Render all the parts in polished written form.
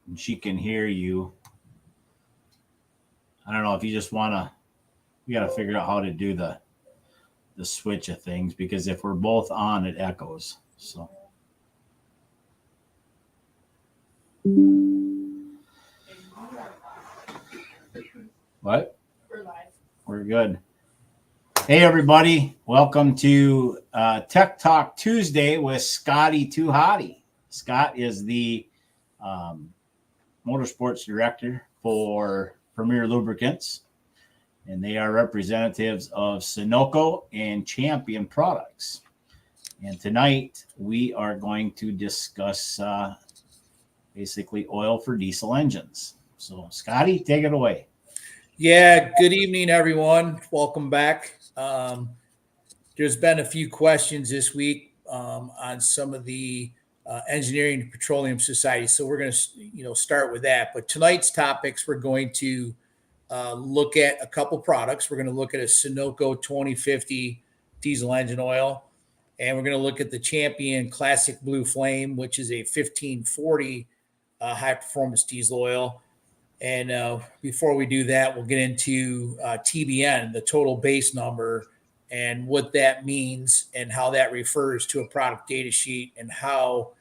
and she can hear you. I don't know if you just want to, we got to figure out how to do the switch of things, because if we're both on, it echoes. So what? We're good. Hey, everybody. Welcome to Tech Talk Tuesday with Scotty Too Hottie. Scott is the Motorsports Director for Premier Lubricants, and they are representatives of Sunoco and Champion products. And tonight we are going to discuss basically oil for diesel engines. So, Scotty, take it away. Yeah, good evening, everyone. Welcome back. There's been a few questions this week on some of the engineering and petroleum societies, so we're going to start with that. But tonight's topics, we're going to look at a couple products. We're going to look at a Sunoco 2050 diesel engine oil, and we're going to look at the Champion Classic Blue Flame, which is a 1540 high performance diesel oil. And before we do that, we'll get into TBN, the total base number, and what that means and how that refers to a product data sheet, and how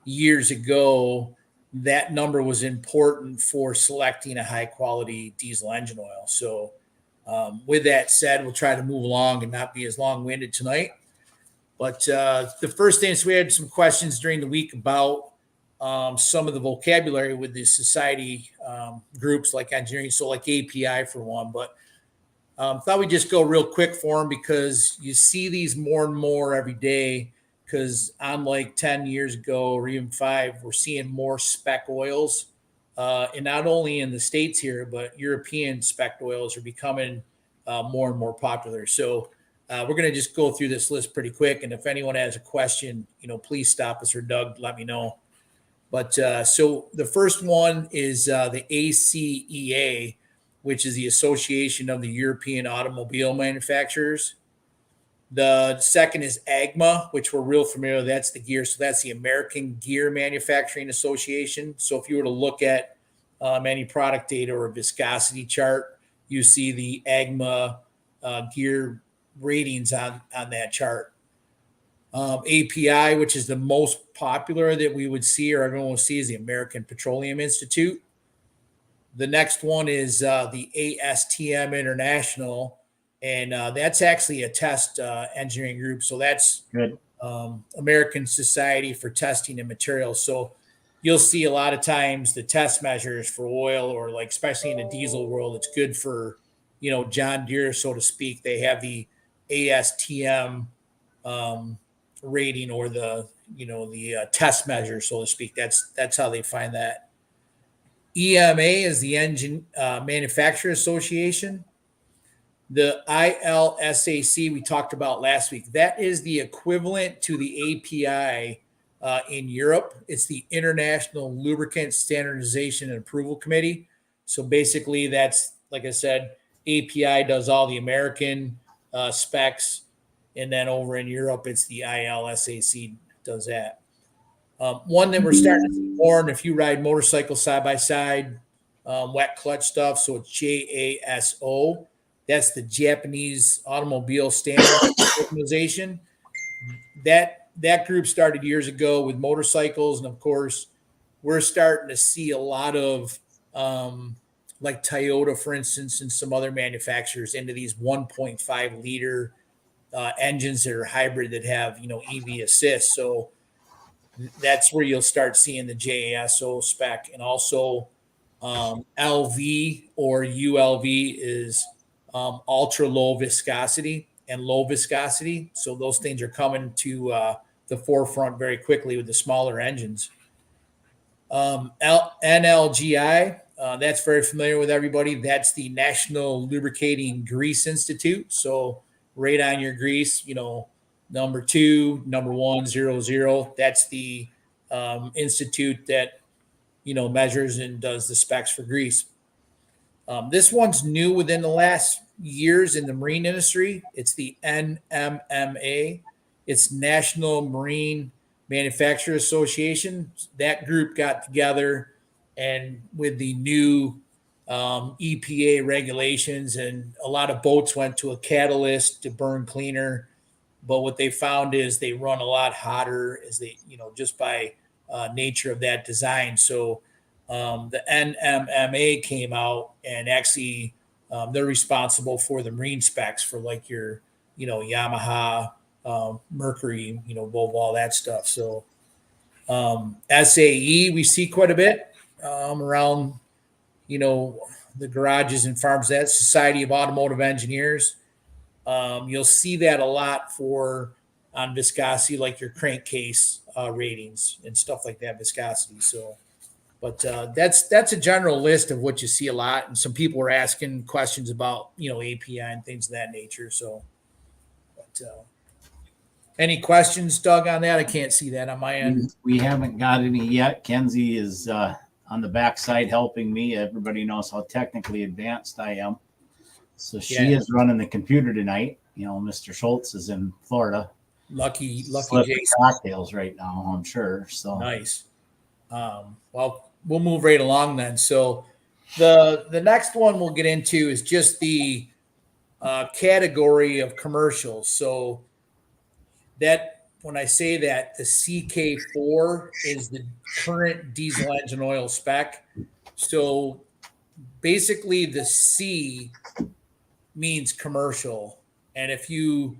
years ago that number was important for selecting a high quality diesel engine oil. So with that said, we'll try to move along and not be as long-winded tonight. But the first thing is, we had some questions during the week about some of the vocabulary with the society groups like engineering, so like API for one. But thought we'd just go real quick for them, because you see these more and more every day. Because unlike 10 years ago or even 5, we're seeing more spec oils, and not only in the States here, but European spec oils are becoming more and more popular. So we're going to just go through this list pretty quick, and if anyone has a question, please stop us, or Doug, let me know. But so the first one is the ACEA, which is the Association of the European Automobile Manufacturers. The second is AGMA, which we're real familiar with. That's the gear. So that's the American Gear Manufacturing Association. So if you were to look at any product data or a viscosity chart, you see the AGMA gear ratings on that chart. API, which is the most popular that we would see, or everyone will see, is the American Petroleum Institute. The next one is the ASTM International, and that's actually a test engineering group. So that's Good. American Society for Testing and Materials. So you'll see a lot of times the test measures for oil, or like especially in the diesel world, it's good for John Deere, so to speak. They have the ASTM rating, or the test measure, so to speak. That's how they find that. EMA is the Engine Manufacturer Association. The ILSAC we talked about last week. That is the equivalent to the API in Europe. It's the International Lubricant Standardization and Approval Committee. So basically, that's, like I said, API does all the American specs. And then over in Europe, it's the ILSAC does that. One that we're starting to see more, and if you ride motorcycles side by side, wet clutch stuff, so it's JASO. That's the Japanese Automobile Standard Organization. That group started years ago with motorcycles, and of course, we're starting to see a lot of like Toyota, for instance, and some other manufacturers into these 1.5 liter engines that are hybrid that have EV assist. So that's where you'll start seeing the JASO spec. And also LV or ULV is ultra low viscosity and low viscosity. So those things are coming to the forefront very quickly with the smaller engines. NLGI, that's very familiar with everybody. That's the National Lubricating Grease Institute. So rate on your grease, number 2, number 1, 0, 0. That's the institute that measures and does the specs for grease. This one's new within the last years in the marine industry. It's the NMMA. It's National Marine Manufacturer Association. That group got together And with the new EPA regulations, and a lot of boats went to a catalyst to burn cleaner. But what they found is they run a lot hotter as they, just by nature of that design. So the NMMA came out, and actually they're responsible for the marine specs for like your, Yamaha, Mercury, Volvo, all that stuff. So SAE we see quite a bit around, the garages and farms. That Society of Automotive Engineers. You'll see that a lot on viscosity, like your crankcase ratings and stuff like that, viscosity. So, but that's a general list of what you see a lot. And some people were asking questions about, API and things of that nature. So, but any questions, Doug, on that? I can't see that on my end. We haven't got any yet. Kenzie is on the backside helping me. Everybody knows how technically advanced I am. So she is running the computer tonight. Mr. Schultz is in Florida. Lucky Jason. Cocktails right now, I'm sure. So nice. Well, we'll move right along then. So the next one we'll get into is just the category of commercials. So that when I say that, the CK4 is the current diesel engine oil spec. So basically the C means commercial. And if you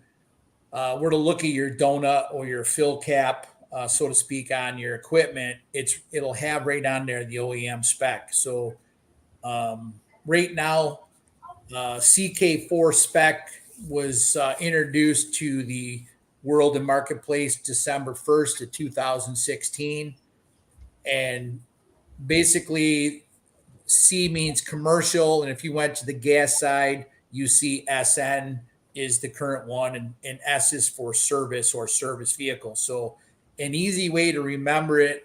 were to look at your donut or your fill cap, so to speak, on your equipment, it'll have right on there the OEM spec. So right now, CK4 spec was introduced to the world and marketplace December 1st of 2016. And basically, C means commercial. And if you went to the gas side, you see SN is the current one, and S is for service or service vehicle. So an easy way to remember it,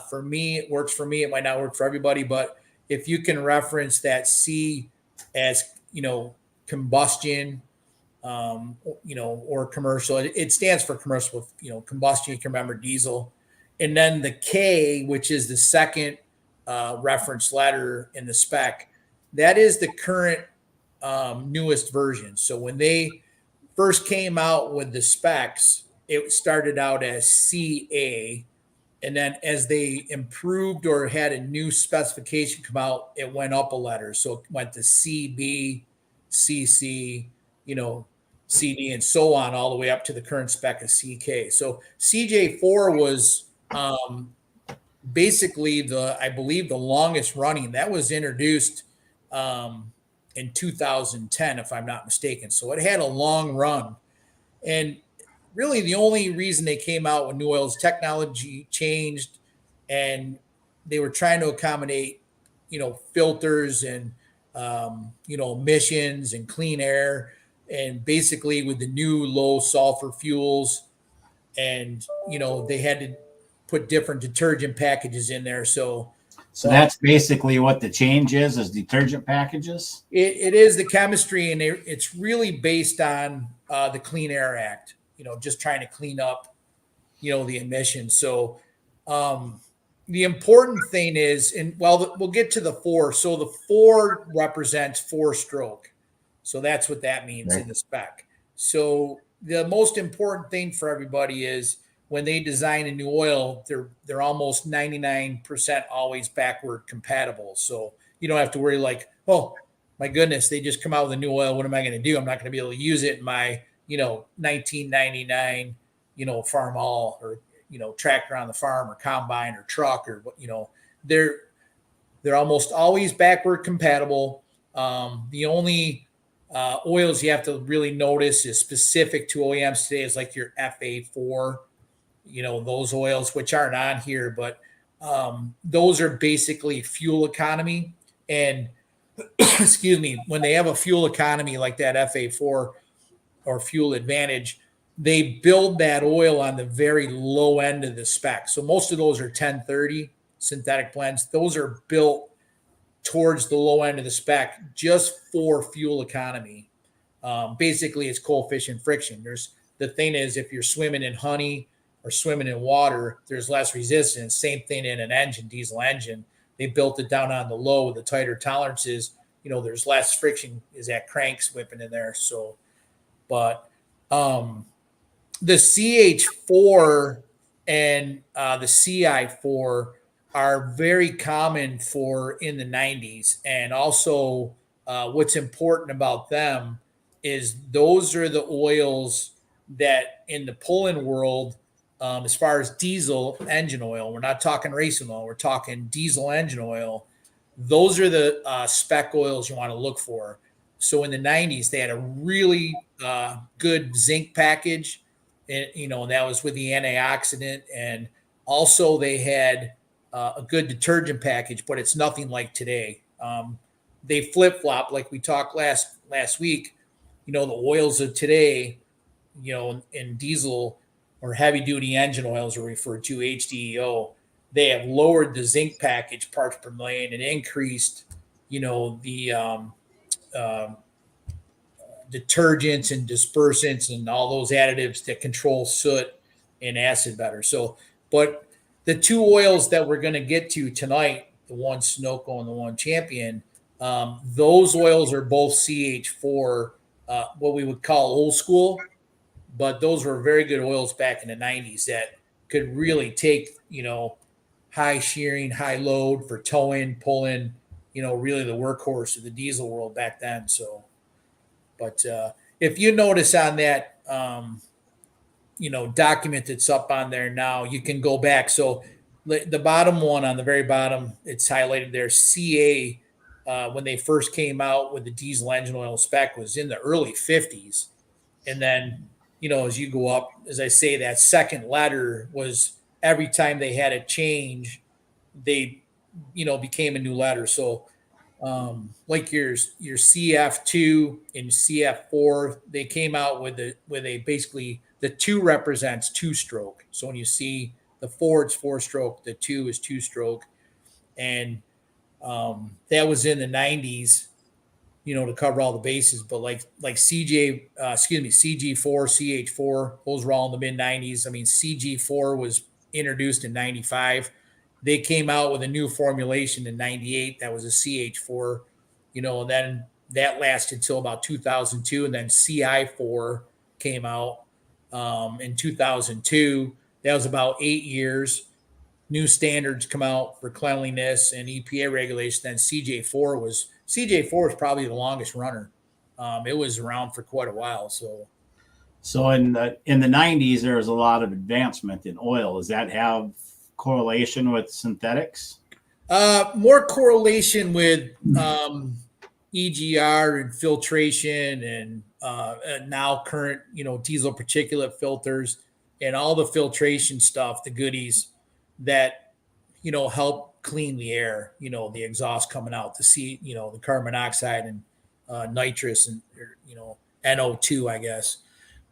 for me, it works for me. It might not work for everybody, but if you can reference that C as, combustion, or commercial, it stands for commercial, combustion, you can remember diesel. And then the K, which is the second reference letter in the spec, that is the current newest version. So when they first came out with the specs, it started out as CA, and then as they improved or had a new specification come out, it went up a letter. So it went to CB, CC, CD, and so on, all the way up to the current spec of CK. So CJ4 was basically I believe the longest running. That was introduced in 2010, if I'm not mistaken. So it had a long run. And really the only reason they came out with new oils, technology changed, and they were trying to accommodate, filters and, emissions and clean air. And basically with the new low sulfur fuels, and, they had to put different detergent packages in there. So that's basically what the change is detergent packages. It is the chemistry, and it's really based on the Clean Air Act, just trying to clean up, the emissions. So the important thing is, and we'll get to the 4. So the 4 represents 4-stroke. So that's what that means in the spec. So the most important thing for everybody is when they design a new oil, they're almost 99% always backward compatible. So you don't have to worry like, oh my goodness, they just come out with a new oil. What am I going to do? I'm not going to be able to use it in my, 1999, farm all, or, tractor on the farm, or combine, or truck, or they're almost always backward compatible. The only oils you have to really notice is specific to OEMs today is like your FA4, those oils, which aren't on here, but those are basically fuel economy. And excuse me, when they have a fuel economy like that FA4 or fuel advantage, they build that oil on the very low end of the spec. So most of those are 1030 synthetic blends. Those are built towards the low end of the spec just for fuel economy. Basically, it's coefficient friction. The thing is, if you're swimming in honey or swimming in water, there's less resistance. Same thing in an engine, diesel engine. they built it down on the low with the tighter tolerances. There's less friction as that crank's whipping in there. So, but the CH4 and the CI4 are very common for in the 90s. And also, what's important about them is those are the oils that in the pull-in world, as far as diesel engine oil, we're not talking racing oil, we're talking diesel engine oil. Those are the spec oils you want to look for. So in the 90s, they had a really good zinc package, and that was with the antioxidant, and also they had a good detergent package, but it's nothing like today. They flip flop like we talked last week. The oils of today, in diesel or heavy duty engine oils are referred to HDEO. They have lowered the zinc package parts per million and increased, the detergents and dispersants and all those additives that control soot and acid better. So, but the two oils that we're going to get to tonight, the one Sunoco and the one Champion, those oils are both CH4, what we would call old school, but those were very good oils back in the 90s that could really take, high shearing, high load for towing, pulling, really the workhorse of the diesel world back then. So, but if you notice on that, document that's up on there now, you can go back. So the bottom one on the very bottom, it's highlighted there, CA, when they first came out with the diesel engine oil spec was in the early 50s. And then, as you go up, as I say, that second letter was every time they had a change, they, became a new letter. So like your CF2 and CF4, they came out with a basically the 2 represents 2-stroke. So when you see the 4, it's 4-stroke, the 2 is 2-stroke, and that was in the 90s, to cover all the bases. But like CG4, CH4, those were all in the mid 90s. I mean, CG4 was introduced in 95. They came out with a new formulation in 98. That was a CH4, and then that lasted till about 2002. And then CI4 came out in 2002. That was about 8 years. New standards come out for cleanliness and EPA regulations. Then CJ4 was probably the longest runner. It was around for quite a while. So in the 90s, there was a lot of advancement in oil. Does that have correlation with synthetics? More correlation with EGR and filtration and now current, diesel particulate filters and all the filtration stuff, the goodies that, help clean the air, the exhaust coming out, the carbon monoxide and nitrous and, NO2, I guess.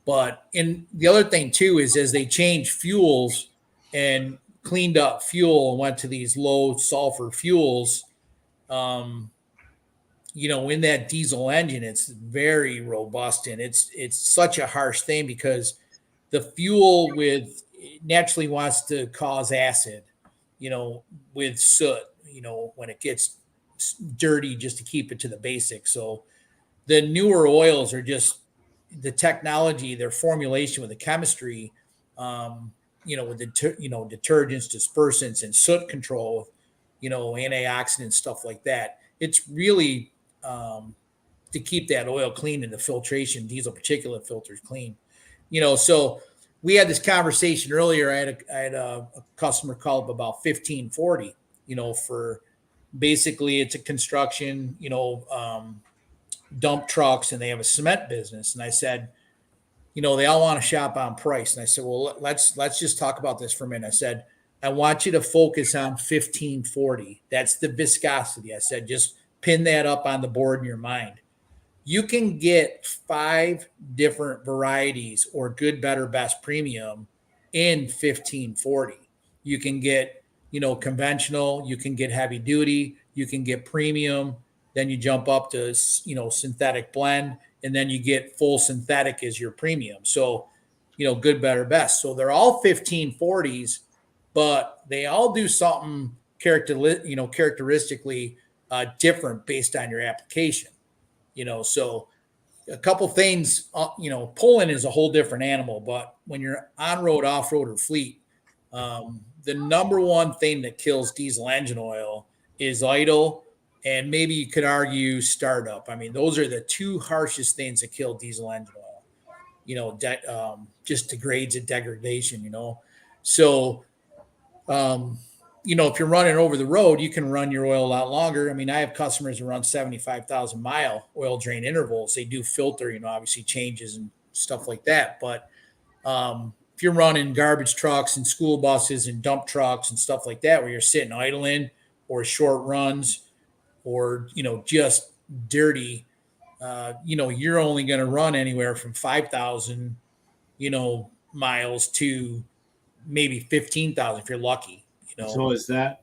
But in the other thing too is as they changed fuels and cleaned up fuel and went to these low sulfur fuels, in that diesel engine, it's very robust and it's such a harsh thing because the fuel naturally wants to cause acid, with soot, when it gets dirty just to keep it to the basics. So the newer oils are just the technology, their formulation with the chemistry, with detergents, dispersants, and soot control, antioxidants, stuff like that. It's really to keep that oil clean and the filtration, diesel particulate filters clean. So we had this conversation earlier. I had a customer call up about 1540, for basically it's a construction, dump trucks, and they have a cement business. And I said, they all want to shop on price. And I said, well, let's just talk about this for a minute. I said, I want you to focus on 1540. That's the viscosity. I said, just pin that up on the board in your mind. You can get 5 different varieties or good, better, best premium in 1540. You can get, conventional, you can get heavy duty, you can get premium, then you jump up to, synthetic blend, and then you get full synthetic as your premium. So, good, better, best. So they're all 1540s, but they all do something characteristically different based on your application. So a couple things, pulling is a whole different animal, but when you're on-road, off-road, or fleet, the number one thing that kills diesel engine oil is idle, and maybe you could argue startup. I mean, those are the two harshest things that kill diesel engine oil, just degrades and degradation, So, if you're running over the road, you can run your oil a lot longer. I mean, I have customers who run 75,000 mile oil drain intervals. They do filter, obviously changes and stuff like that. But if you're running garbage trucks and school buses and dump trucks and stuff like that, where you're sitting idling or short runs or, just dirty, you're only going to run anywhere from 5,000, miles to maybe 15,000 if you're lucky. So is that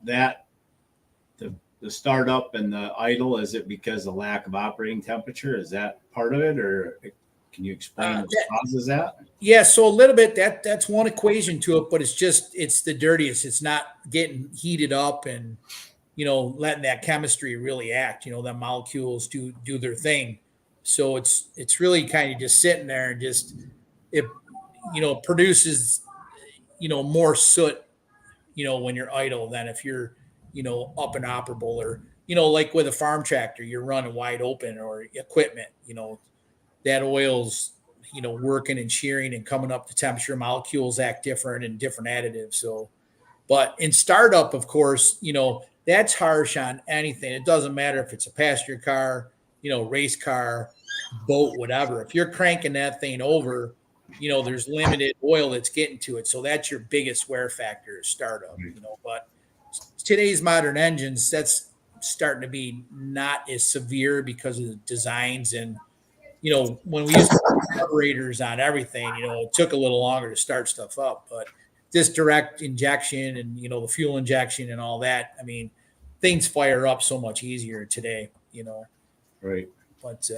the startup and the idle? Is it because of lack of operating temperature? Is that part of it, or can you explain what causes that? Yeah, so a little bit that's one equation to it, but it's the dirtiest. It's not getting heated up and letting that chemistry really act. The molecules do their thing. So it's really kind of just sitting there and just it produces more soot when you're idle than if you're, up and operable, or, like with a farm tractor, you're running wide open, or equipment, that oil's, working and shearing and coming up to temperature. Molecules act different and different additives. So, but in startup, of course, that's harsh on anything. It doesn't matter if it's a passenger car, race car, boat, whatever. If you're cranking that thing over, there's limited oil that's getting to it. So that's your biggest wear factor is startup, but today's modern engines, that's starting to be not as severe because of the designs. And, when we used to put carburetors on everything, it took a little longer to start stuff up, but this direct injection and, the fuel injection and all that, I mean, things fire up so much easier today, Right. But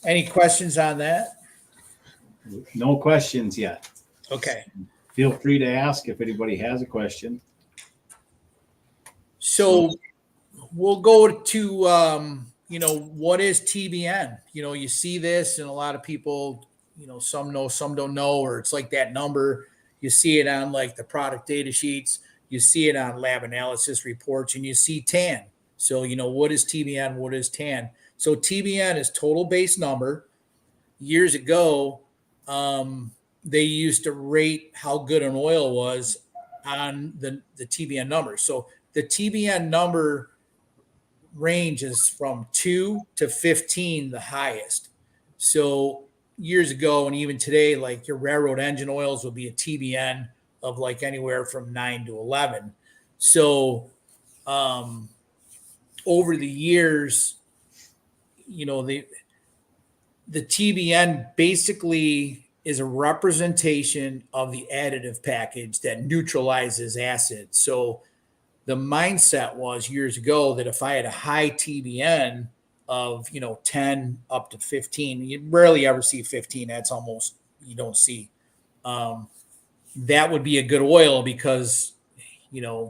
any questions on that? No questions yet. Okay. Feel free to ask if anybody has a question. So we'll go to, what is TBN? You see this and a lot of people, some know, some don't know, or it's like that number. You see it on like the product data sheets. You see it on lab analysis reports, and you see TAN. So, what is TBN? What is TAN? So TBN is total base number. Years ago, they used to rate how good an oil was on the TBN number. So the TBN number ranges from 2 to 15, the highest. So years ago, and even today, like your railroad engine oils will be a TBN of like anywhere from 9 to 11. So over the years, the TBN basically is a representation of the additive package that neutralizes acid. So the mindset was years ago that if I had a high TBN of, 10 up to 15, you rarely ever see 15. That's almost, you don't see. That would be a good oil because,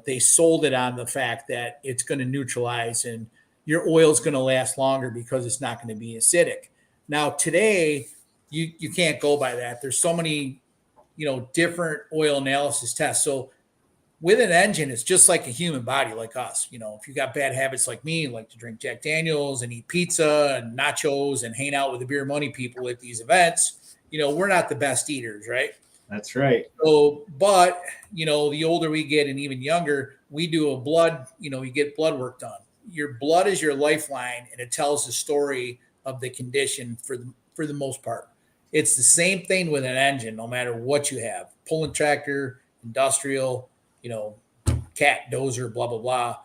they sold it on the fact that it's going to neutralize and your oil is going to last longer because it's not going to be acidic. Now, today, you can't go by that. There's so many, different oil analysis tests. So with an engine, it's just like a human body, like us. If you got bad habits like me, like to drink Jack Daniels and eat pizza and nachos and hang out with the beer money people at these events, we're not the best eaters, right? That's right. So, but, the older we get and even younger, we do a blood, you get blood work done. Your blood is your lifeline, and it tells the story of the condition for the most part. It's the same thing with an engine, no matter what you have, pulling tractor, industrial, cat, dozer, blah, blah, blah.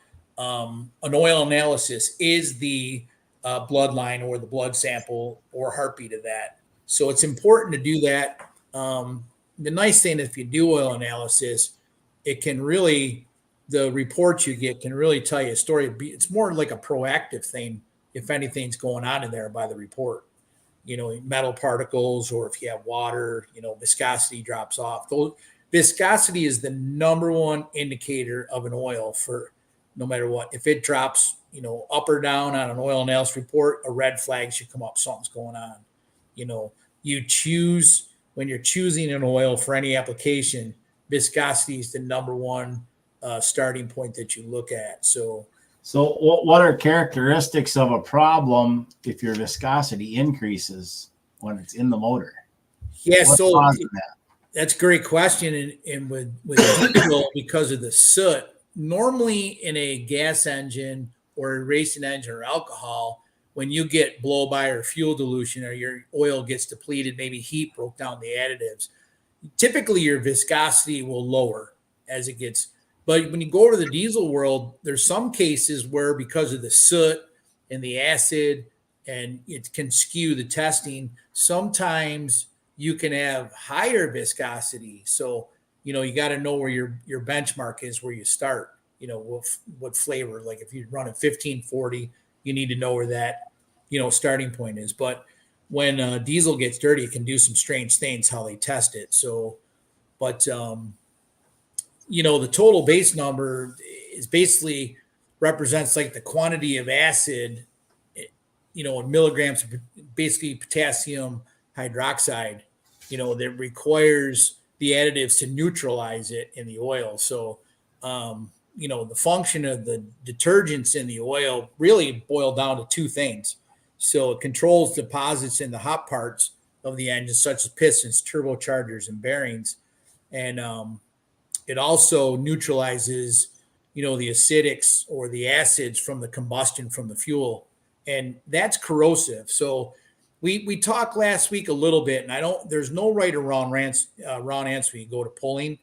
An oil analysis is the bloodline or the blood sample or heartbeat of that. So it's important to do that. The nice thing, if you do oil analysis, it can really, the reports you get can really tell you a story. It's more like a proactive thing if anything's going on in there by the report. Metal particles, or if you have water, viscosity drops off. viscosity is the number one indicator of an oil for no matter what. If it drops, up or down on an oil analysis report, a red flag should come up. Something's going on. When you're choosing an oil for any application, viscosity is the number one starting point that you look at. So what are characteristics of a problem if your viscosity increases when it's in the motor? Yeah, What's so causing that? that's a great question. And with diesel, because of the soot, normally in a gas engine or a racing engine or alcohol, when you get blow by or fuel dilution or your oil gets depleted, maybe heat broke down the additives, typically your viscosity will lower as it gets. But when you go over to the diesel world, there's some cases where because of the soot and the acid and it can skew the testing, sometimes you can have higher viscosity. So, you got to know where your benchmark is, where you start, what flavor. Like if you're running 1540, you need to know where that, starting point is. But when diesel gets dirty, it can do some strange things how they test it. So, but, the total base number is basically represents like the quantity of acid, in milligrams, basically potassium hydroxide, that requires the additives to neutralize it in the oil. So, the function of the detergents in the oil really boil down to two things. So it controls deposits in the hot parts of the engine, such as pistons, turbochargers, and bearings. And it also neutralizes, the acidics or the acids from the combustion from the fuel. And that's corrosive. So we talked last week a little bit, and there's no right or wrong answer when you go to pulling.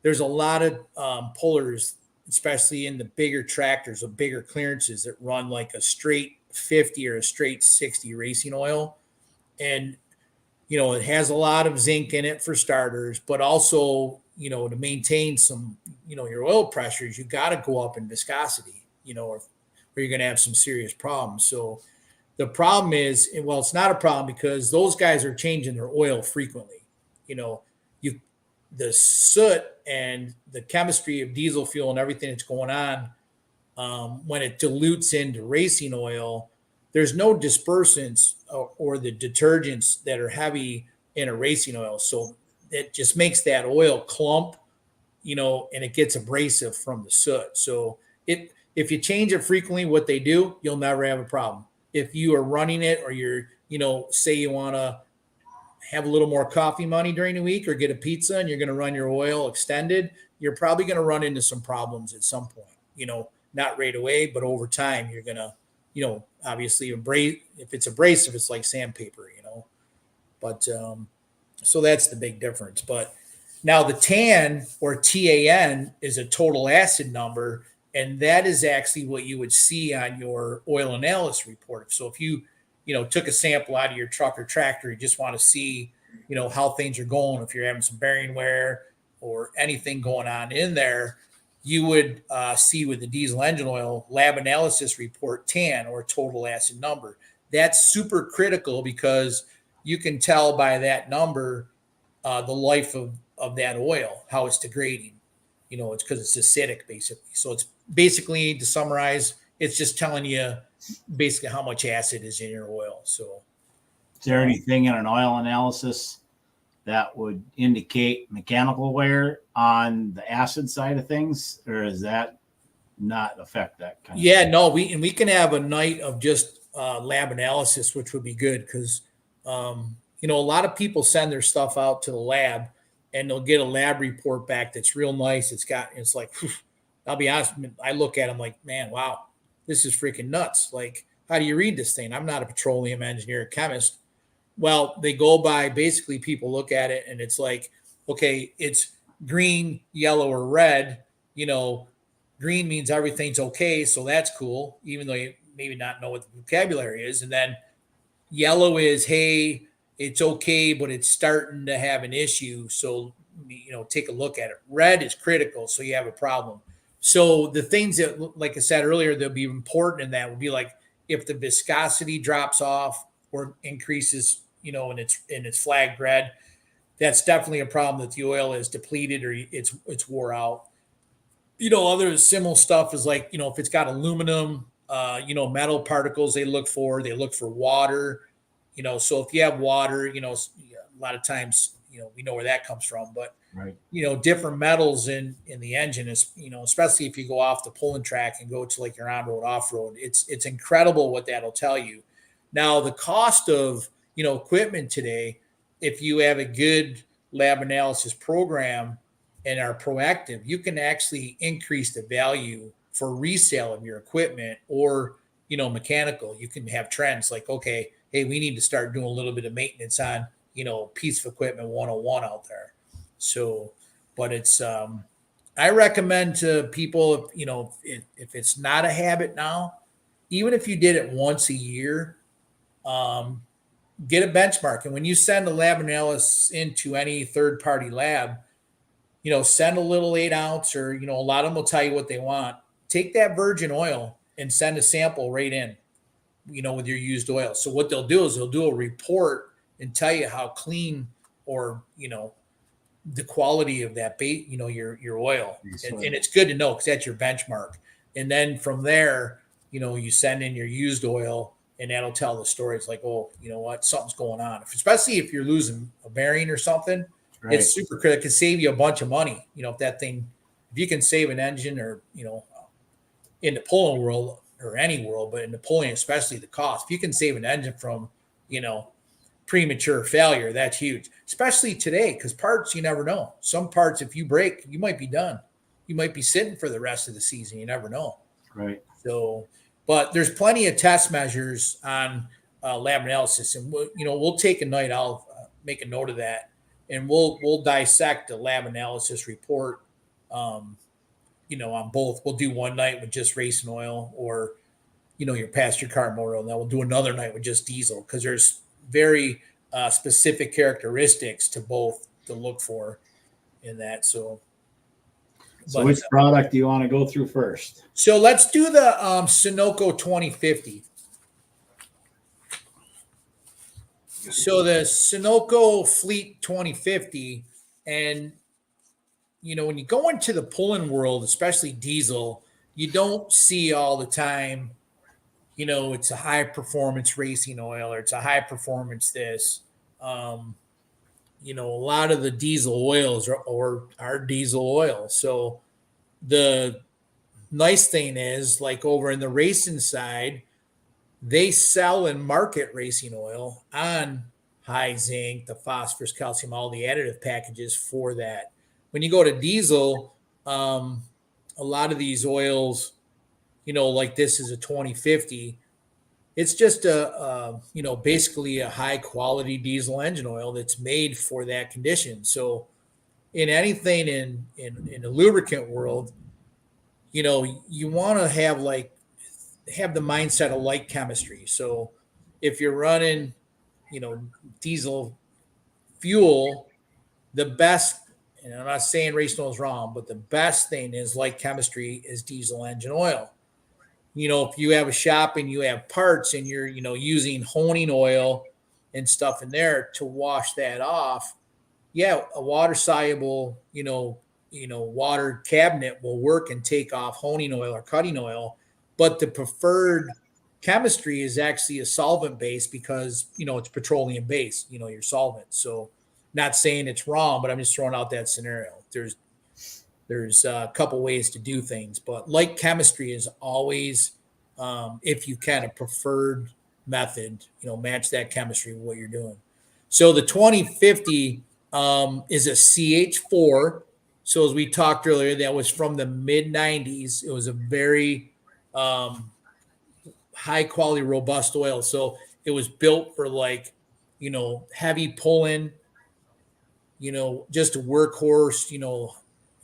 There's a lot of pullers, especially in the bigger tractors of bigger clearances that run like a straight 50 or a straight 60 racing oil. And, it has a lot of zinc in it for starters, but also, to maintain some, your oil pressures, you got to go up in viscosity, or you're going to have some serious problems. So the problem is, well, it's not a problem because those guys are changing their oil frequently. The soot and the chemistry of diesel fuel and everything that's going on, when it dilutes into racing oil, there's no dispersants or the detergents that are heavy in a racing oil. So it just makes that oil clump, and it gets abrasive from the soot. So if you change it frequently, what they do, you'll never have a problem. If you are running it or you're, say you want to have a little more coffee money during the week or get a pizza and you're going to run your oil extended, you're probably going to run into some problems at some point, not right away, but over time, you're going to, obviously if it's abrasive, it's like sandpaper, but, so that's the big difference. But now the TAN or TAN is a total acid number. And that is actually what you would see on your oil analysis report. So if you, took a sample out of your truck or tractor, you just want to see, how things are going. If you're having some bearing wear or anything going on in there, you would see with the diesel engine oil lab analysis report TAN or total acid number. That's super critical because you can tell by that number the life of that oil, how it's degrading. It's because it's acidic, basically. So it's basically, to summarize, it's just telling you basically how much acid is in your oil. So is there anything in an oil analysis that would indicate mechanical wear on the acid side of things, or does that not affect that kind of thing? No, we can have a night of just lab analysis, which would be good because a lot of people send their stuff out to the lab and they'll get a lab report back that's real nice. It's like, whew, I'll be honest, I look at them like, man, wow, this is freaking nuts. Like, how do you read this thing? I'm not a petroleum engineer or chemist. Well, they go by, basically people look at it and it's like, okay, it's green, yellow, or red. Green means everything's okay. So that's cool, even though you maybe not know what the vocabulary is. And then yellow is, hey, it's okay, but it's starting to have an issue. So, take a look at it. Red is critical. So you have a problem. So the things that, like I said earlier, that'll be important in that would be like if the viscosity drops off or increases, and it's flagged red, that's definitely a problem that the oil is depleted or it's wore out. Other similar stuff is like, if it's got aluminum, metal particles they look for. They look for water, so if you have water, a lot of times, we know where that comes from. But, Right. Different metals in the engine is, especially if you go off the pulling track and go to like your on-road, off-road, it's incredible what that'll tell you. Now, the cost of, equipment today, if you have a good lab analysis program and are proactive, you can actually increase the value for resale of your equipment or, mechanical. You can have trends like, okay, hey, we need to start doing a little bit of maintenance on, piece of equipment 101 out there. So, but it's, I recommend to people, if it's not a habit now, even if you did it once a year, get a benchmark. And when you send a lab analysis into any third party lab, send a little 8 ounce or, a lot of them will tell you what they want. Take that virgin oil and send a sample right in, with your used oil. So what they'll do is they'll do a report and tell you how clean or, the quality of that bait, your oil. And it's good to know because that's your benchmark. And then from there, you send in your used oil and that'll tell the story. It's like, oh, you know what, something's going on. Especially if you're losing a bearing or something, right. It's super critical. It can save you a bunch of money. If you can save an engine or, in the pulling world or any world, but in the pulling, especially the cost, if you can save an engine from, premature failure, that's huge, especially today, because parts, you never know. Some parts, if you break, you might be done. You might be sitting for the rest of the season. You never know. Right. So, but there's plenty of test measures on lab analysis, and we'll take a night. I'll make a note of that, and we'll dissect the lab analysis report. On both. We'll do one night with just racing oil, or your passenger car motor oil, and then we'll do another night with just diesel, because there's very specific characteristics to both to look for in that. So which product do you want to go through first? So let's do the Sunoco 2050. So the Sunoco Fleet 2050, and when you go into the pulling world, especially diesel, you don't see all the time, it's a high performance racing oil, or it's a high performance this. A lot of the diesel oils are diesel oil. So the nice thing is, like over in the racing side, they sell and market racing oil on high zinc, the phosphorus, calcium, all the additive packages for that. When you go to diesel, a lot of these oils, like this is a 2050. It's just basically a high quality diesel engine oil that's made for that condition. So in anything in the lubricant world, you want to have the mindset of light chemistry. So if you're running, diesel fuel, the best, and I'm not saying racing oil is wrong, but the best thing is light chemistry is diesel engine oil. If you have a shop and you have parts and you're, using honing oil and stuff in there to wash that off, yeah, a water soluble, water cabinet will work and take off honing oil or cutting oil. But the preferred chemistry is actually a solvent base, because, it's petroleum based, your solvent. So not saying it's wrong, but I'm just throwing out that scenario. There's a couple ways to do things, but light chemistry is always, if you can, a preferred method, match that chemistry with what you're doing. So the 2050 is a CH4. So as we talked earlier, that was from the mid 90s. It was a very high quality, robust oil. So it was built for heavy pulling, just a workhorse,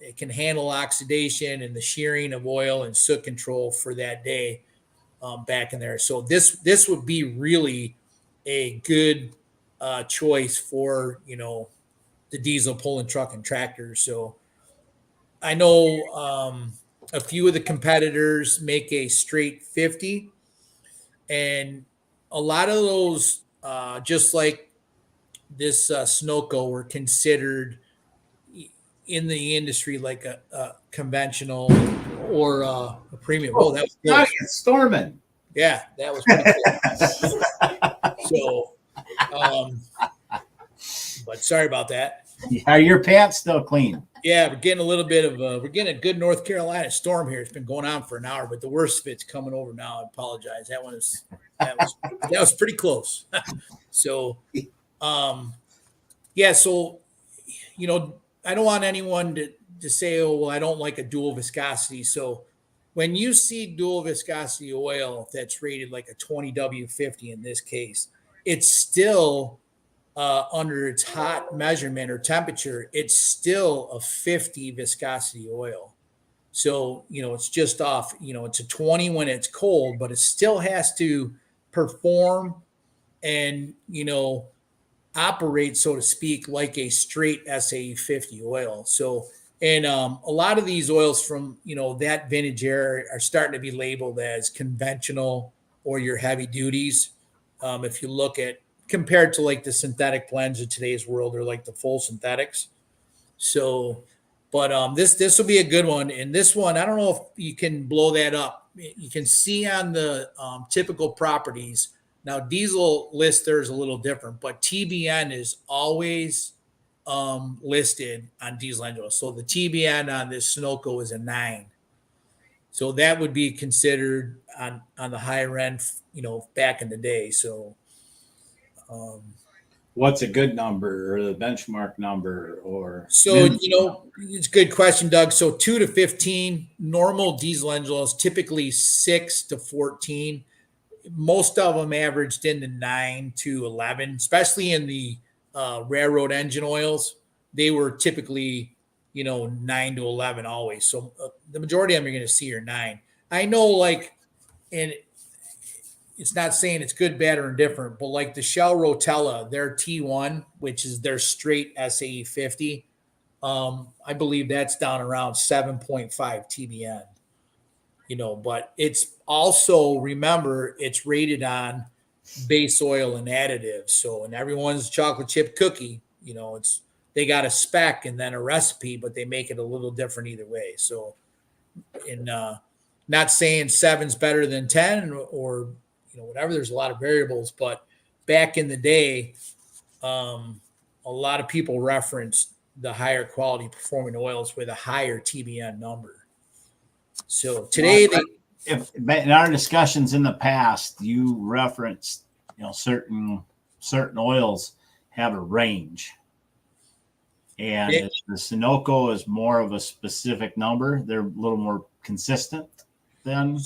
it can handle oxidation and the shearing of oil and soot control for that day back in there. So this would be really a good choice for, the diesel pulling truck and tractors. So I know a few of the competitors make a straight 50, and a lot of those, just like this Sunoco were considered in the industry like a conventional or a premium. Oh, that was close. It's storming. Yeah, that was pretty cool. So, but sorry about that. Are your pants still clean? Yeah, we're getting a little bit of we're getting a good North Carolina storm here. It's been going on for an hour, but the worst of it's coming over now. I apologize. That was pretty close. So, yeah. So, I don't want anyone to say, oh, well, I don't like a dual viscosity. So when you see dual viscosity oil that's rated like a 20W50 in this case, it's still under its hot measurement or temperature, it's still a 50 viscosity oil. So, it's just off, it's a 20 when it's cold, but it still has to perform and, operate, so to speak, like a straight SAE 50 oil. So, and a lot of these oils from, that vintage era are starting to be labeled as conventional or your heavy duties. If you look at compared to like the synthetic blends of today's world or like the full synthetics. So, but this will be a good one. And this one, I don't know if you can blow that up. You can see on the typical properties. Now, diesel list there is a little different, but TBN is always listed on diesel engine oil. So the TBN on this Sunoco is a 9. So that would be considered on the higher end, back in the day. So what's a good number or the benchmark number or it's a good question, Doug. So 2 to 15, normal diesel engine oils typically 6 to 14. Most of them averaged into 9 to 11, especially in the railroad engine oils. They were typically 9 to 11 always. So the majority of them you're going to see are 9. I know, and it's not saying it's good, bad, or indifferent, but like the Shell Rotella, their T1, which is their straight SAE 50, I believe that's down around 7.5 TBN. But it's also, remember, it's rated on base oil and additives. So, and everyone's chocolate chip cookie, they got a spec and then a recipe, but they make it a little different either way. So, not saying 7's better than 10 or whatever. There's a lot of variables, but back in the day, a lot of people referenced the higher quality performing oils with a higher TBN number. So today, if in our discussions in the past, you referenced, certain oils have a range, and if the Sunoco is more of a specific number, they're a little more consistent then.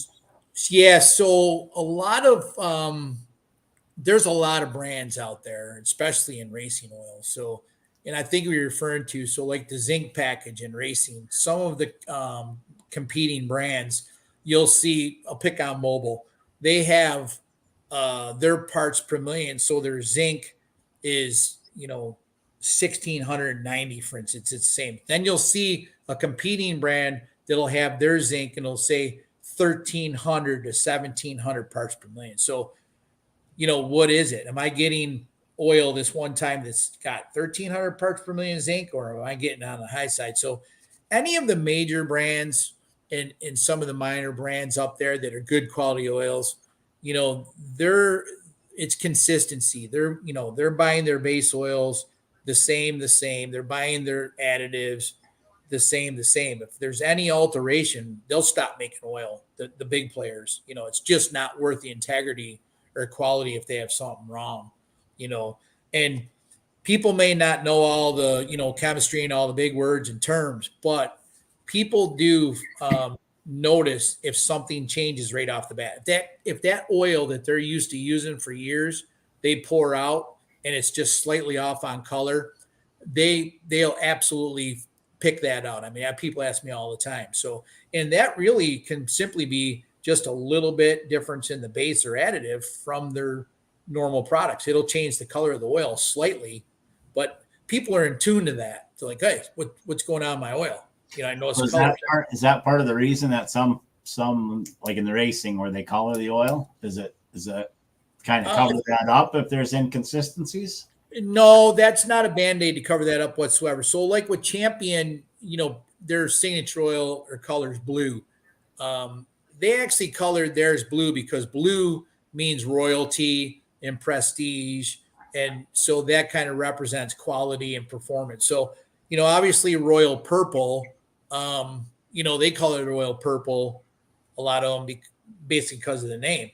Yeah. So a lot of there's a lot of brands out there, especially in racing oil. So, and I think we were referring to, so like the zinc package in racing, some of the competing brands, you'll see, I'll pick on Mobil. They have their parts per million. So their zinc is, 1,690, for instance. It's the same. Then you'll see a competing brand that'll have their zinc and it'll say 1,300 to 1,700 parts per million. So, what is it? Am I getting oil this one time that's got 1,300 parts per million zinc, or am I getting on the high side? So any of the major brands and some of the minor brands up there that are good quality oils, it's consistency. They're buying their base oils the same. They're buying their additives the same. If there's any alteration, they'll stop making oil. The big players, it's just not worth the integrity or quality if they have something wrong, and people may not know all the, chemistry and all the big words and terms, but people do notice if something changes right off the bat. If that oil that they're used to using for years, they pour out and it's just slightly off on color, they'll absolutely pick that out. I mean, people ask me all the time. So, and that really can simply be just a little bit difference in the base or additive from their normal products. It'll change the color of the oil slightly, but people are in tune to that. They're like, hey, what's going on in my oil? I know it's color. Is that part of the reason that some like in the racing where they color the oil? Is it kind of cover that up if there's inconsistencies? No, that's not a Band-Aid to cover that up whatsoever. So like with Champion, their signature oil or colors blue. Um, they actually colored theirs blue because blue means royalty and prestige. And so that kind of represents quality and performance. So, obviously royal purple, they color it royal purple, a lot of them basically because of the name,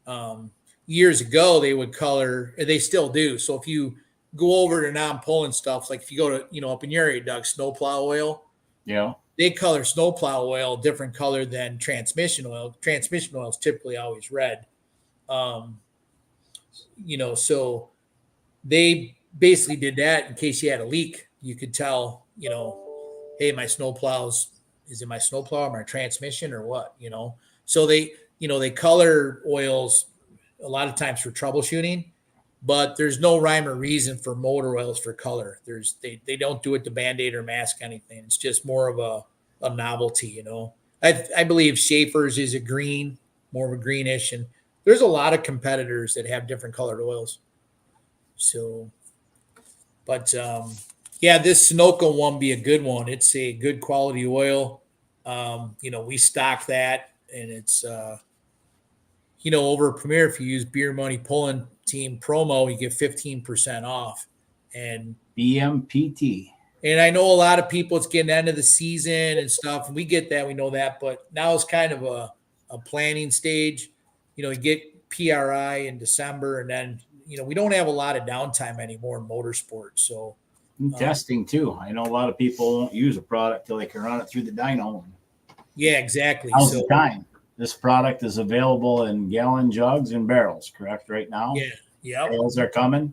um, years ago they would color, they still do. So if you go over to non-pulling stuff, like if you go to, up in your area, Doug, snowplow oil, Yeah. they color snowplow oil different color than transmission oil. Transmission oil is typically always red. Um, so they basically did that in case you had a leak. You could tell, hey, is it my snowplow or my transmission or what, So they color oils a lot of times for troubleshooting, but there's no rhyme or reason for motor oils for color. They don't do it to Band-Aid or mask anything. It's just more of a novelty, I believe Schaefer's is a green, more of a greenish, and there's a lot of competitors that have different colored oils. So, but this Sunoco one be a good one. It's a good quality oil. We stock that, and it's over at Premier, if you use Beer Money Pulling Team promo, you get 15% off. And BMPT. And I know a lot of people, it's getting end of the season and stuff, and we get that, we know that, but now it's kind of a planning stage. You get PRI in December, and then we don't have a lot of downtime anymore in motorsports. So testing too. I know a lot of people don't use a product till they can run it through the dyno. Yeah, exactly. How's the time? This product is available in gallon jugs and barrels, correct? Right now. Yeah. Yep. Sales are coming.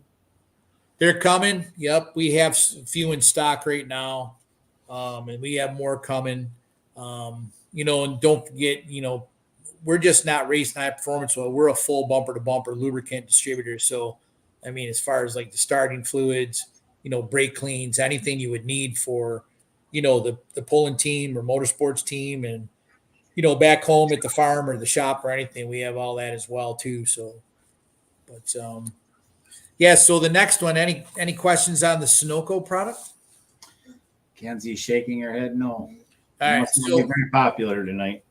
They're coming. Yep. We have a few in stock right now. And we have more coming. And don't forget, we're just not racing high performance oil. We're a full bumper to bumper lubricant distributor. So, I mean, as far as like the starting fluids, brake cleans, anything you would need for, the pulling team or motorsports team, and, back home at the farm or the shop or anything, we have all that as well too. So, but, so the next one, any questions on the Sunoco product? Kenzie's shaking her head no. All right, so very popular tonight.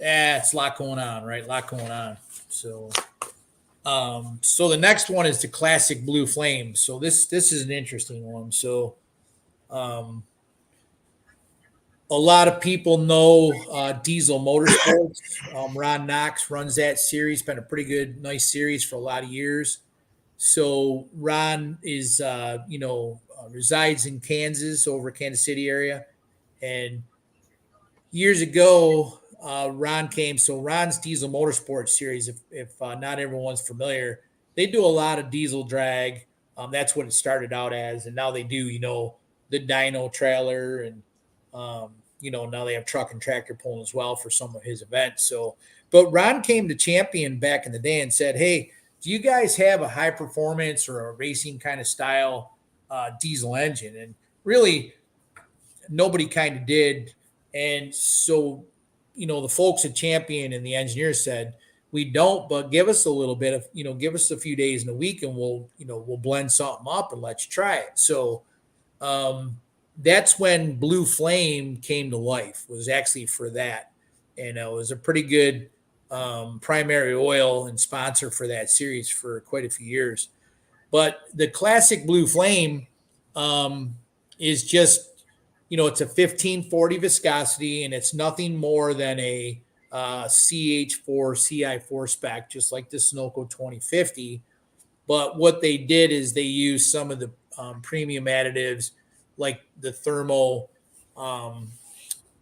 Yeah, it's a lot going on, right? A lot going on. So, so the next one is the classic Blue Flame. So this is an interesting one. So, a lot of people know Diesel Motorsports. Ron Knox runs that series. Been a pretty good, nice series for a lot of years. So Ron is, resides in Kansas, over Kansas City area. And years ago, Ron came. So Ron's Diesel Motorsports series, if not everyone's familiar, they do a lot of diesel drag. That's what it started out as. And now they do, the dyno trailer, and, now they have truck and tractor pulling as well for some of his events. So, but Ron came to Champion back in the day and said, hey, do you guys have a high performance or a racing kind of style diesel engine? And really nobody kind of did. And so, the folks at Champion and the engineers said, we don't, but give us a little bit of, give us a few days in a week and we'll blend something up and let you try it. So that's when Blue Flame came to life, was actually for that. And it was a pretty good primary oil and sponsor for that series for quite a few years. But the classic Blue Flame is just, it's a 1540 viscosity, and it's nothing more than a CH4 CI4 spec, just like the Sunoco 2050. But what they did is they used some of the premium additives, like the thermo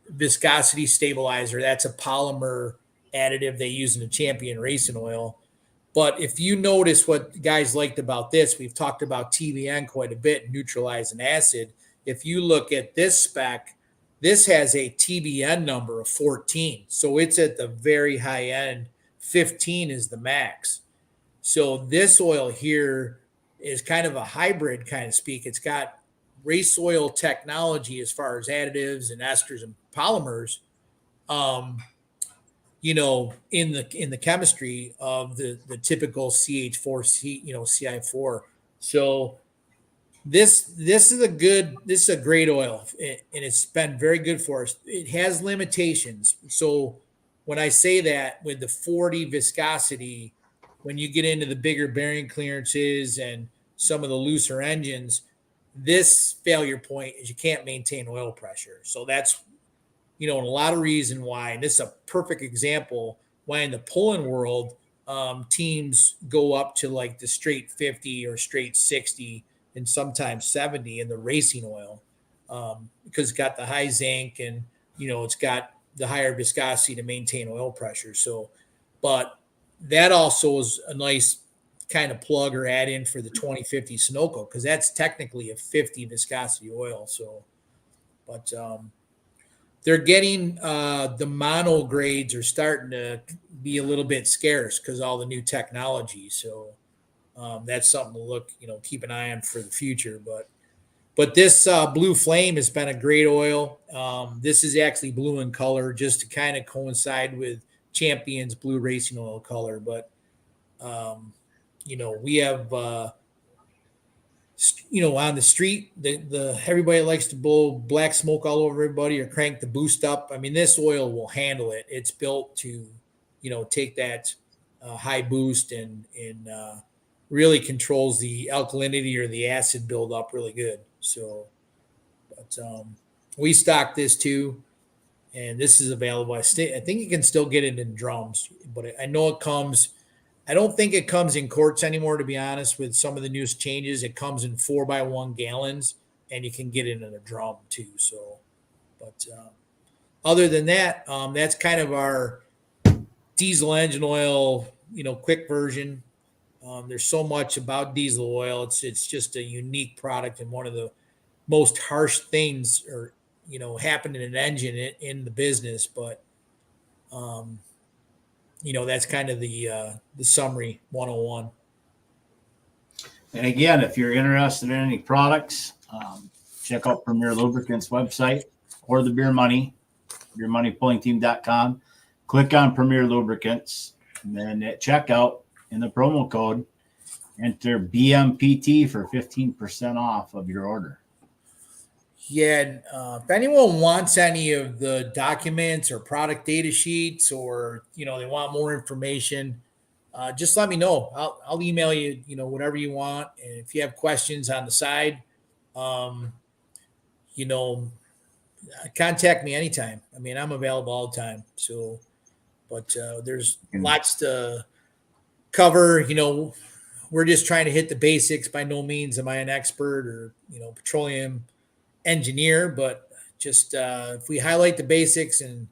viscosity stabilizer. That's a polymer additive they use in the Champion racing oil. But if you notice what guys liked about this, we've talked about TBN quite a bit, neutralizing acid. If you look at this spec, this has a TBN number of 14. So it's at the very high end. 15 is the max. So this oil here is kind of a hybrid kind of speak. It's got race oil technology as far as additives and esters and polymers, in the chemistry of the typical CH4, CI4 So this is a great oil, and it's been very good for us. It has limitations. So when I say that, with the 40 viscosity, when you get into the bigger bearing clearances and some of the looser engines, this failure point is you can't maintain oil pressure. So that's, and a lot of reason why, and this is a perfect example why in the pulling world, teams go up to like the straight 50 or straight 60 and sometimes 70 in the racing oil, because it's got the high zinc and, it's got the higher viscosity to maintain oil pressure. So, but that also is a nice kind of plug or add in for the 2050 Sunoco, because that's technically a 50 viscosity oil. So, but they're getting the mono grades are starting to be a little bit scarce because all the new technology. So that's something to look, keep an eye on for the future. But this Blue Flame has been a great oil. This is actually blue in color, just to kind of coincide with Champion's blue racing oil color. But we have on the street, the everybody likes to blow black smoke all over everybody or crank the boost up. I mean, this oil will handle it. It's built to, take that high boost and really controls the alkalinity or the acid buildup really good. So, but we stock this too, and this is available. I think you can still get it in drums, but I know it comes. I don't think it comes in quarts anymore, to be honest. With some of the newest changes, it comes in 4x1 gallons, and you can get it in a drum too. So, but other than that, that's kind of our diesel engine oil, quick version. There's so much about diesel oil. It's just a unique product, and one of the most harsh things, or happen in an engine in the business. But that's kind of the summary 101. And again, if you're interested in any products, check out Premier Lubricants website or the Beer Money, beermoneypullingteam.com. Click on Premier Lubricants, and then at checkout in the promo code, enter BMPT for 15% off of your order. Yeah, and if anyone wants any of the documents or product data sheets, or they want more information, just let me know. I'll email you, whatever you want. And if you have questions on the side, contact me anytime. I mean, I'm available all the time. So, but there's lots to cover. We're just trying to hit the basics. By no means am I an expert or petroleum engineer, but just if we highlight the basics and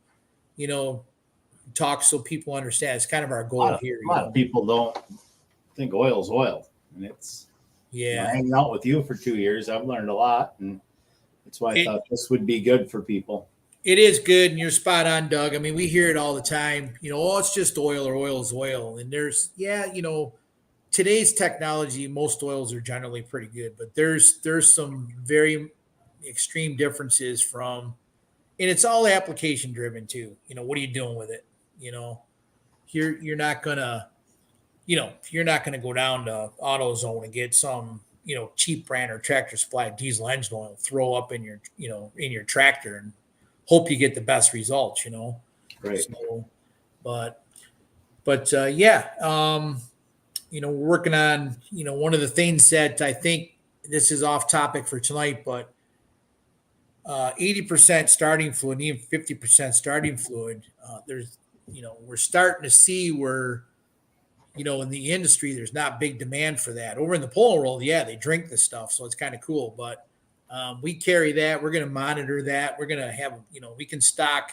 talk so people understand, it's kind of our goal here. A lot of people don't think oil's oil, and it's hanging out with you for 2 years, I've learned a lot, and that's why I thought this would be good for people. It is good, and you're spot on, Doug. I mean, we hear it all the time. It's just oil, or oil is oil, and there's today's technology, most oils are generally pretty good, but there's some very extreme differences from, and it's all application driven too. What are you doing with it? You're not gonna go down to AutoZone and get some cheap brand or Tractor Supply diesel engine oil, throw up in your in your tractor and hope you get the best results. Right. So, but we're working on one of the things that I think, this is off topic for tonight, but 80% starting fluid, even 50% starting fluid. There's, we're starting to see where, in the industry, there's not big demand for that. Over in the polo world, they drink the stuff, so it's kind of cool. But we carry that. We're going to monitor that. We're going to have, we can stock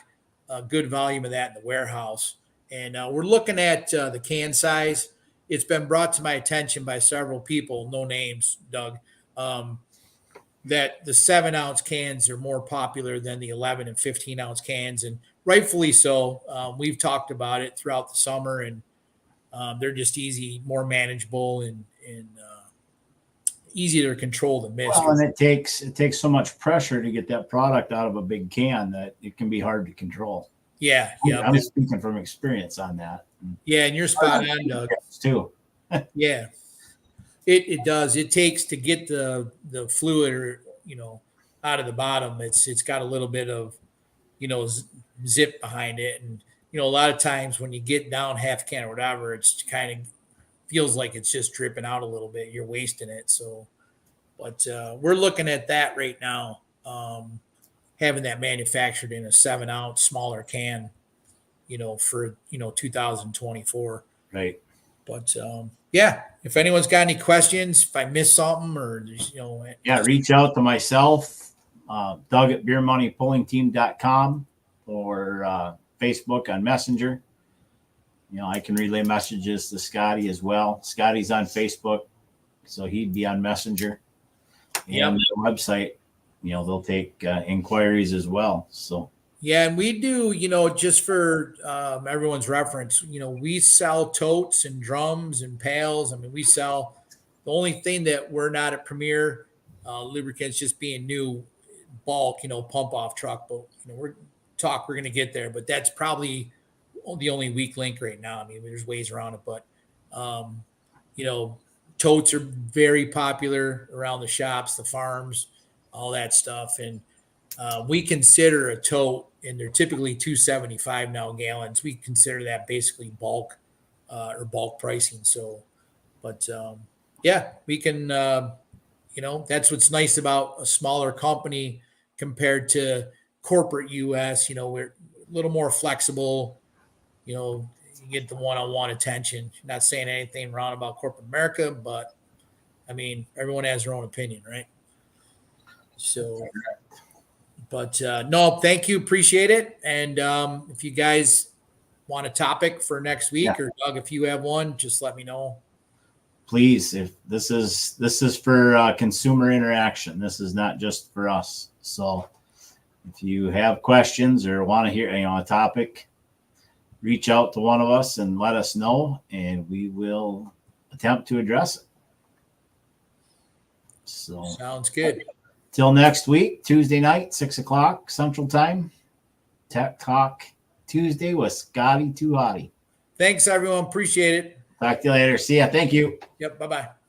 a good volume of that in the warehouse. And we're looking at the can size. It's been brought to my attention by several people, no names, Doug, that the 7-ounce cans are more popular than the 11 and 15-ounce cans, and rightfully so. We've talked about it throughout the summer, and they're just easy, more manageable, and easier to control the mist. Well, and it takes so much pressure to get that product out of a big can that it can be hard to control. Yeah. I'm speaking from experience on that. Yeah, and you're spot on, Doug. Too. Yeah. It does. It takes to get the fluid, or, out of the bottom. It's got a little bit of, zip behind it, and a lot of times when you get down half can or whatever, it's kind of feels like it's just dripping out a little bit. You're wasting it. So, but we're looking at that right now. Having that manufactured in a 7-ounce smaller can, for 2024. Right. But yeah, if anyone's got any questions, if I missed something, or reach out to myself, Doug at beermoneypullingteam.com, or Facebook on Messenger. I can relay messages to Scotty as well. Scotty's on Facebook, so he'd be on Messenger. And the website, they'll take inquiries as well. So yeah, and we do, just for everyone's reference, we sell totes and drums and pails. I mean, we sell. The only thing that we're not at Premier Lubricants, just being new, bulk, pump off truck. But we're going to get there. But that's probably the only weak link right now. I mean, there's ways around it, but totes are very popular around the shops, the farms, all that stuff, and we consider a tote, and they're typically 275 now gallons. We consider that basically bulk or bulk pricing. So, but we can, that's what's nice about a smaller company compared to corporate US. We're a little more flexible. You get the one-on-one attention. Not saying anything wrong about corporate America, but I mean, everyone has their own opinion, right? So, but no, thank you. Appreciate it. And if you guys want a topic for next week, or Doug, if you have one, just let me know. Please, if this is for consumer interaction, this is not just for us. So if you have questions or want to hear a topic, reach out to one of us and let us know, and we will attempt to address it. So sounds good. Till next week, Tuesday night, 6:00 Central Time. Tech Talk Tuesday with Scotty Too Hotty. Thanks, everyone. Appreciate it. Talk to you later. See ya. Thank you. Yep. Bye-bye.